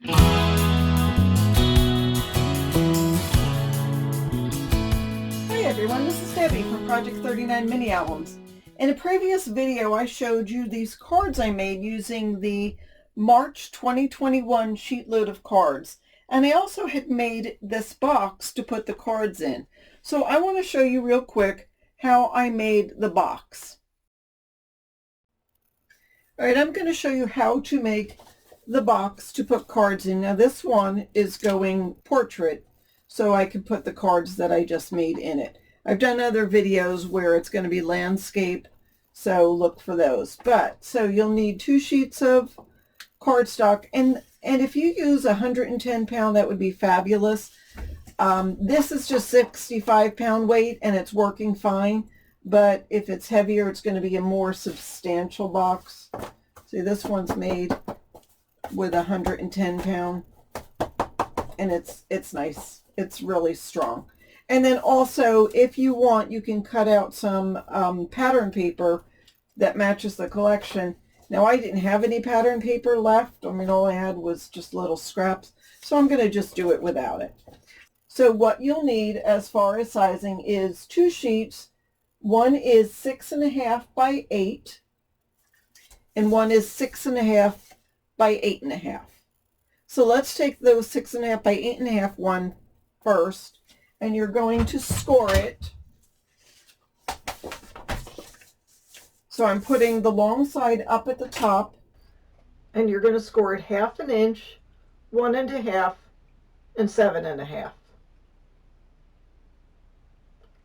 Hi everyone, this is Debbie from Project 39 Mini Albums. In a previous video I showed you these cards I made using the March 2021 sheet load of cards. And I also had made this box to put the cards in. So I want to show you real quick how I made the box. Alright, I'm going to show you how to make the box to put cards in. Now this one is going portrait, so I can put the cards that I just made in it. I've done other videos where it's going to be landscape, so look for those. But so you'll need 2 sheets of cardstock, and if you use 110 pound, that would be fabulous. This is just 65 pound weight and it's working fine, but if it's heavier it's going to be a more substantial box. See, this one's made with 110 pound and it's nice. It's really strong. And then also, if you want, you can cut out some pattern paper that matches the collection. Now I didn't have any pattern paper left. I mean, all I had was just little scraps, so I'm going to just do it without it. So what you'll need as far as sizing is 2 sheets. One is 6.5 by 8 and one is 6.5 by 8.5. So let's take those 6.5 by 8.5 one first, and you're going to score it. So I'm putting the long side up at the top, and you're going to score it 1/2 inch, 1.5, and 7.5.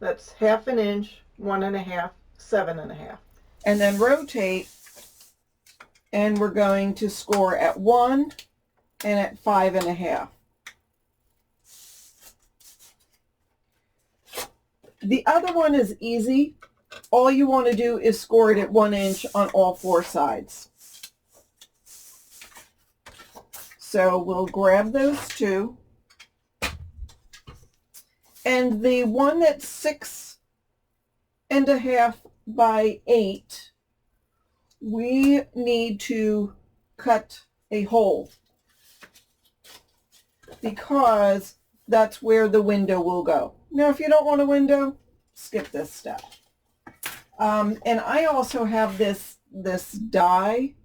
That's 1/2 inch, 1.5, 7.5. And then rotate, and we're going to score at 1 and at 5.5. The other one is easy. All you want to do is score it at 1 inch on all 4 sides. So we'll grab those 2. And the one that's 6.5 by 8, we need to cut a hole because that's where the window will go. Now, if you don't want a window, skip this step. And I also have this die.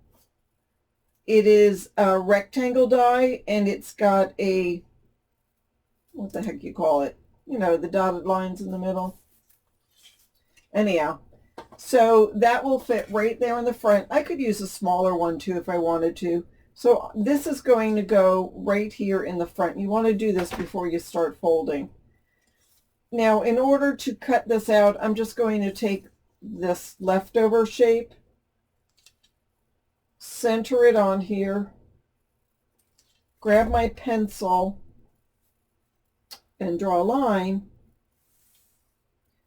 It is a rectangle die, and it's got a, what the heck you call it? You know, the dotted lines in the middle. Anyhow, so that will fit right there in the front. I could use a smaller one too if I wanted to. So this is going to go right here in the front. You want to do this before you start folding. Now, in order to cut this out, I'm just going to take this leftover shape, center it on here, grab my pencil, and draw a line.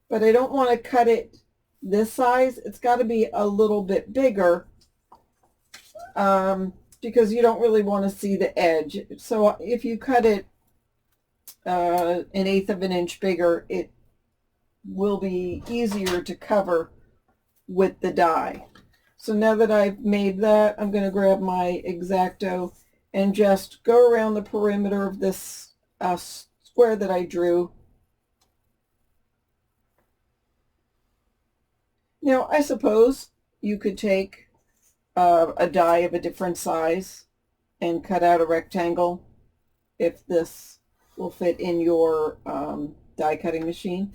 But I don't want to cut it this size. It's got to be a little bit bigger because you don't really want to see the edge. So if you cut it 1/8 of an inch bigger, it will be easier to cover with the die. So now that I've made that, I'm going to grab my X-Acto and just go around the perimeter of this square that I drew. Now, I suppose you could take a die of a different size and cut out a rectangle if this will fit in your die cutting machine.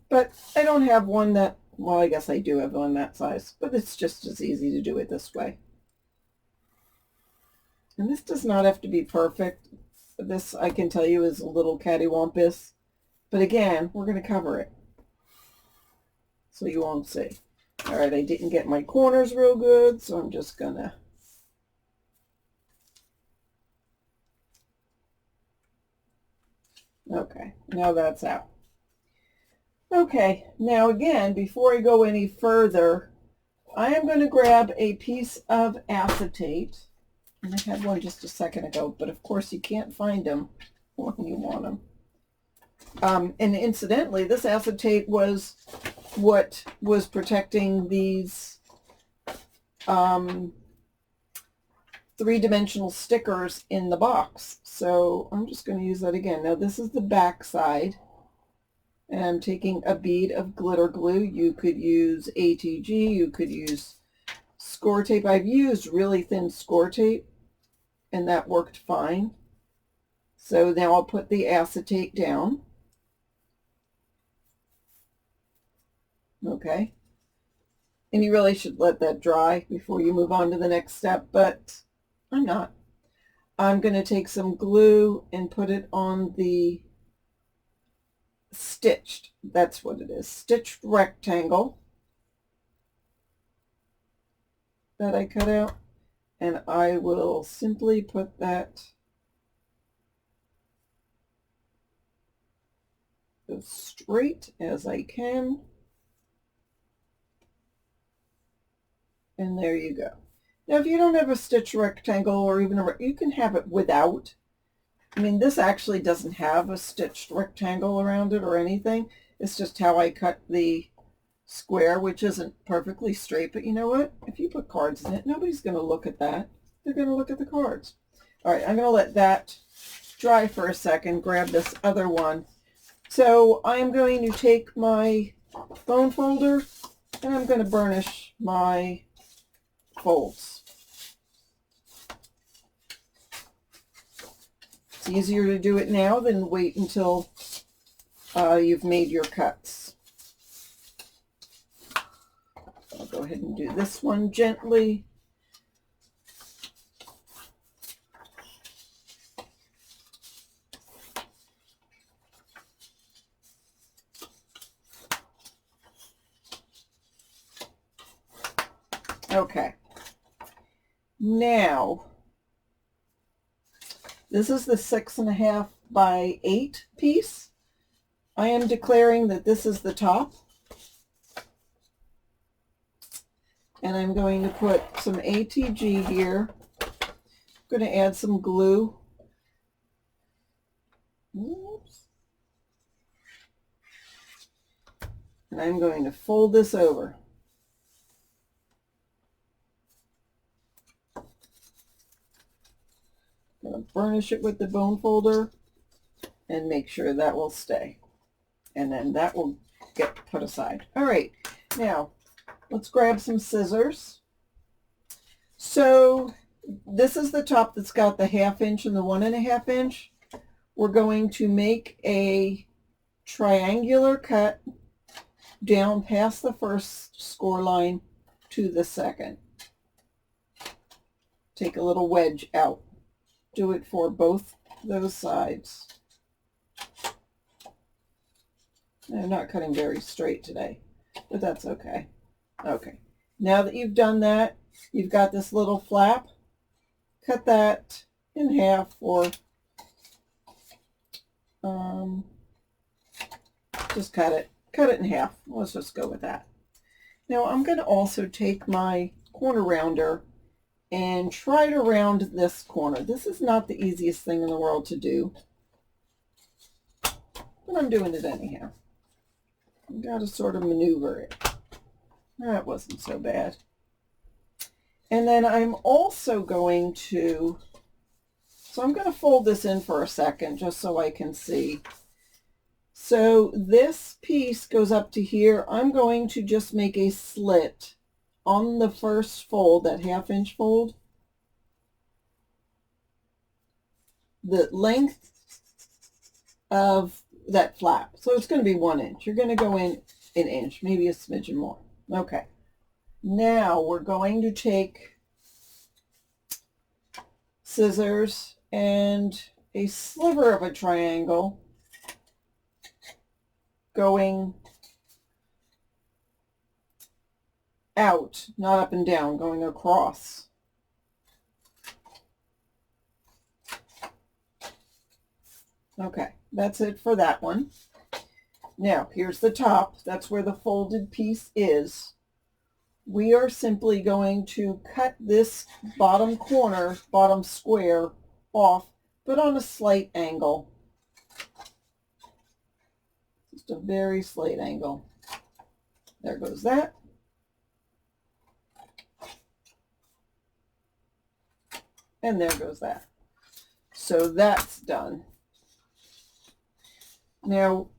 But I don't have one that, well, I guess I do have one that size, but it's just as easy to do it this way. And this does not have to be perfect. This, I can tell you, is a little cattywampus. But again, we're going to cover it, so you won't see. All right, I didn't get my corners real good, so I'm just going to okay, now that's out. Okay, now again, before I go any further, I am going to grab a piece of acetate. And I had one just a second ago, but of course you can't find them when you want them. And incidentally, this acetate was what was protecting these three-dimensional stickers in the box. So I'm just going to use that again. Now this is the back side. And I'm taking a bead of glitter glue. You could use ATG, you could use score tape. I've used really thin score tape and that worked fine. So now I'll put the acetate down. Okay. And you really should let that dry before you move on to the next step, but I'm not. I'm going to take some glue and put it on the stitched, that's what it is, stitched rectangle that I cut out, and I will simply put that as straight as I can, and there you go. Now if you don't have a stitched rectangle, or even you can have it without. I mean, this actually doesn't have a stitched rectangle around it or anything. It's just how I cut the square, which isn't perfectly straight. But you know what? If you put cards in it, nobody's going to look at that. They're going to look at the cards. All right, I'm going to let that dry for a second, grab this other one. So I'm going to take my bone folder and I'm going to burnish my folds. It's easier to do it now than wait until you've made your cuts. I'll go ahead and do this one gently. Okay. Now, this is the 6.5 by 8 piece. I am declaring that this is the top. And I'm going to put some ATG here. I'm going to add some glue. Oops. And I'm going to fold this over. I'm going to burnish it with the bone folder and make sure that will stay. And then that will get put aside. All right, now let's grab some scissors. So this is the top that's got the 1/2 inch and the 1.5 inch. We're going to make a triangular cut down past the first score line to the second. Take a little wedge out. Do it for both those sides. I'm not cutting very straight today, but that's okay. Okay, now that you've done that, you've got this little flap. Cut that in half, or just cut it in half. Let's just go with that. Now I'm going to also take my corner rounder and try to round this corner. This is not the easiest thing in the world to do, but I'm doing it anyhow. I've got to sort of maneuver it. That wasn't so bad. And then I'm also going to, so I'm going to fold this in for a second just so I can see. So this piece goes up to here. I'm going to just make a slit on the first fold, that 1/2 inch fold. The length of that flap. So it's going to be 1 inch. You're going to go in an inch, maybe a smidgen more. Okay. Now we're going to take scissors and a sliver of a triangle going out, not up and down, going across. Okay, that's it for that one. Now, here's the top. That's where the folded piece is. We are simply going to cut this bottom corner, bottom square off, but on a slight angle. Just a very slight angle. There goes that. And there goes that. So that's done. Now,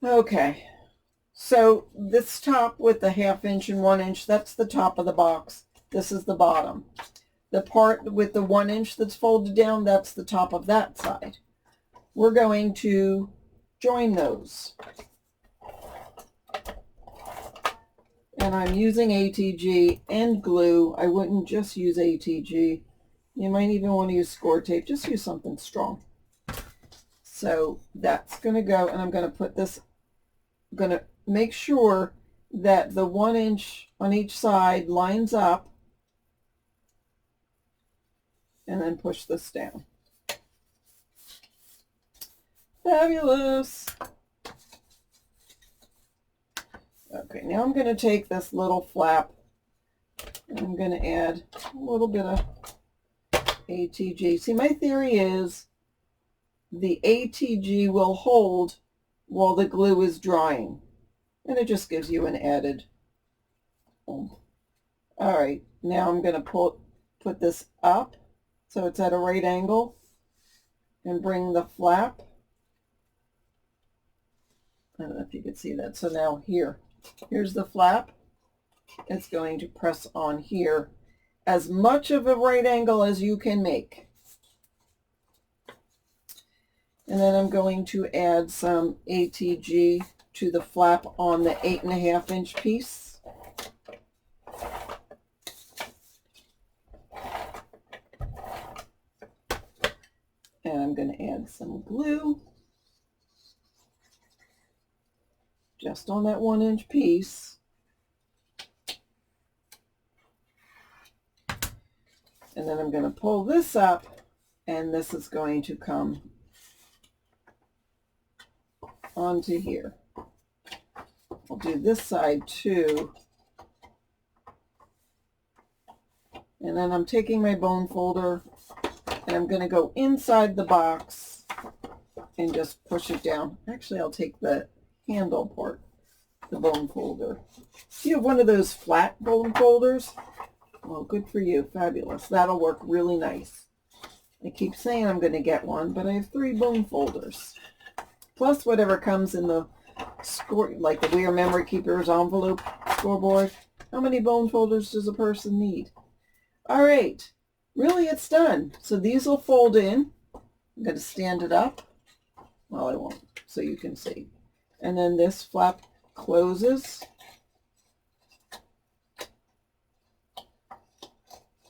okay. So this top with the 1/2 inch and 1 inch, that's the top of the box. This is the bottom. The part with the 1 inch that's folded down, that's the top of that side. We're going to join those. And I'm using ATG and glue. I wouldn't just use ATG. You might even want to use score tape. Just use something strong. So that's going to go, and I'm going to put this, I'm going to make sure that the 1 inch on each side lines up, and then push this down. Fabulous. Okay, now I'm going to take this little flap and I'm going to add a little bit of ATG. See, my theory is the ATG will hold while the glue is drying, and it just gives you an added. All right, now I'm going to put this up so it's at a right angle and bring the flap. I don't know if you can see that. So now here's the flap. It's going to press on here as much of a right angle as you can make. And then I'm going to add some ATG to the flap on the 8.5 inch piece. And I'm going to add some glue just on that 1 inch piece. And then I'm going to pull this up, and this is going to come onto here. I'll do this side too. And then I'm taking my bone folder and I'm going to go inside the box and just push it down. Actually, I'll take the handle part, the bone folder. Do you have one of those flat bone folders? Well, good for you. Fabulous. That'll work really nice. I keep saying I'm going to get one, but I have 3 bone folders. Plus whatever comes in the score, like the Weir Memory Keeper's envelope scoreboard. How many bone folders does a person need? All right. Really, it's done. So these will fold in. I'm going to stand it up. Well, I won't, so you can see. And then this flap closes.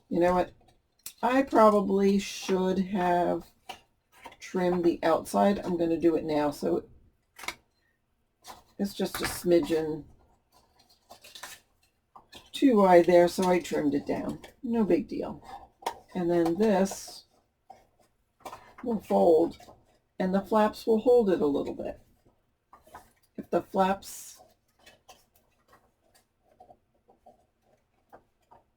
You know what? I probably should have trimmed the outside. I'm going to do it now. So it's just a smidgen too wide there, so I trimmed it down. No big deal. And then this will fold, and the flaps will hold it a little bit. If the flaps,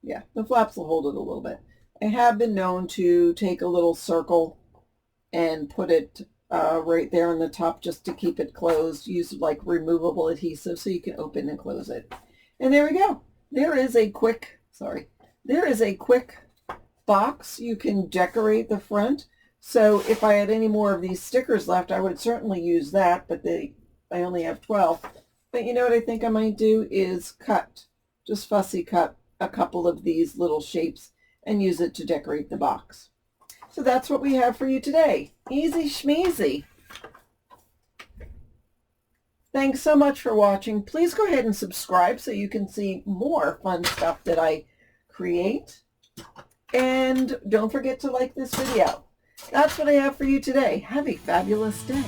the flaps will hold it a little bit. I have been known to take a little circle and put it right there on the top just to keep it closed. Use like removable adhesive so you can open and close it. And there we go. There is a quick box. You can decorate the front. So if I had any more of these stickers left, I would certainly use that, but I only have 12. But you know what I think I might do is just fussy cut a couple of these little shapes and use it to decorate the box. So that's what we have for you today. Easy schmeezy. Thanks so much for watching. Please go ahead and subscribe so you can see more fun stuff that I create. And don't forget to like this video. That's what I have for you today. Have a fabulous day.